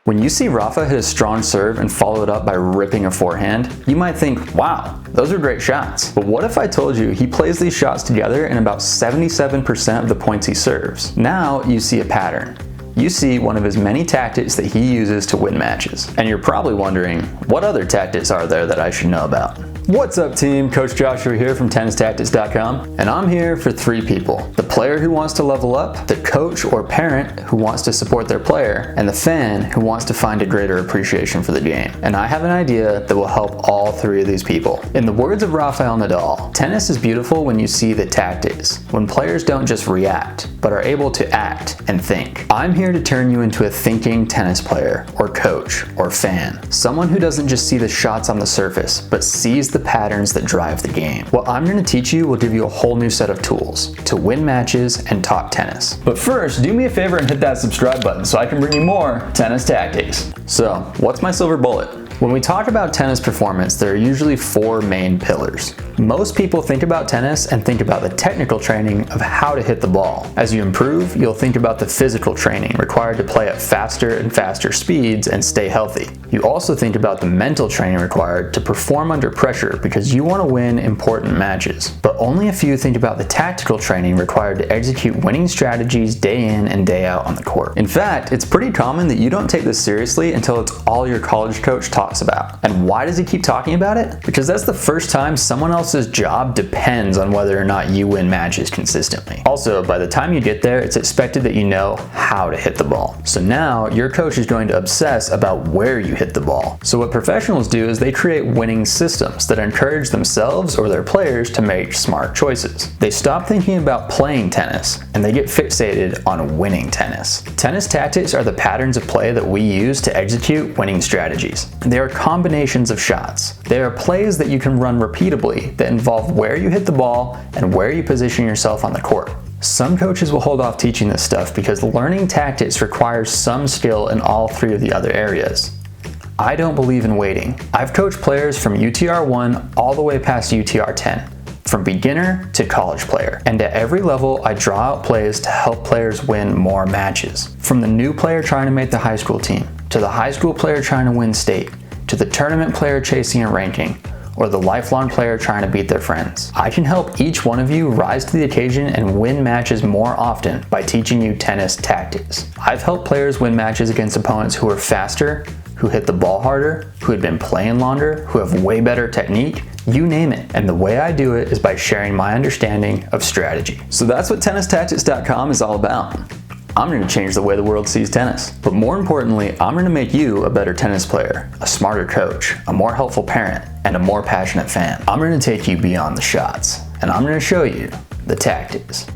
When you see Rafa hit a strong serve and follow it up by ripping a forehand, you might think, wow, those are great shots. But what if I told you he plays these shots together in about 77% of the points he serves? Now you see a pattern. You see one of his many tactics that he uses to win matches. And you're probably wondering, what other tactics are there that I should know about? What's up team, Coach Joshua here from TennisTactics.com, and I'm here for three people. The player who wants to level up, the coach or parent who wants to support their player, and the fan who wants to find a greater appreciation for the game. And I have an idea that will help all three of these people. In the words of Rafael Nadal, tennis is beautiful when you see the tactics, when players don't just react, but are able to act and think. I'm here to turn you into a thinking tennis player, or coach, or fan. Someone who doesn't just see the shots on the surface, but sees the patterns that drive the game. What I'm going to teach you will give you a whole new set of tools to win matches and talk tennis. But first, do me a favor and hit that subscribe button so I can bring you more tennis tactics. So, what's my silver bullet? When we talk about tennis performance, there are usually four main pillars. Most people think about tennis and think about the technical training of how to hit the ball. As you improve, you'll think about the physical training required to play at faster and faster speeds and stay healthy. You also think about the mental training required to perform under pressure because you want to win important matches. But only a few think about the tactical training required to execute winning strategies day in and day out on the court. In fact, it's pretty common that you don't take this seriously until it's all your college coach talks about. And why does he keep talking about it? Because that's the first time someone else's job depends on whether or not you win matches consistently. Also, by the time you get there, it's expected that you know how to hit the ball. So now your coach is going to obsess about where you hit the ball. So what professionals do is they create winning systems that encourage themselves or their players to make smart choices. They stop thinking about playing tennis and they get fixated on winning tennis. Tennis tactics are the patterns of play that we use to execute winning strategies. They are combinations of shots. They are plays that you can run repeatably that involve where you hit the ball and where you position yourself on the court. Some coaches will hold off teaching this stuff because learning tactics requires some skill in all three of the other areas. I don't believe in waiting. I've coached players from UTR 1 all the way past UTR 10. From beginner to college player. And at every level, I draw out plays to help players win more matches. From the new player trying to make the high school team, to the high school player trying to win state, to the tournament player chasing a ranking, or the lifelong player trying to beat their friends. I can help each one of you rise to the occasion and win matches more often by teaching you tennis tactics. I've helped players win matches against opponents who are faster, who hit the ball harder, who had been playing longer, who have way better technique, you name it. And the way I do it is by sharing my understanding of strategy. So that's what TennisTactics.com is all about. I'm going to change the way the world sees tennis. But more importantly, I'm going to make you a better tennis player, a smarter coach, a more helpful parent, and a more passionate fan. I'm going to take you beyond the shots, and I'm going to show you the tactics.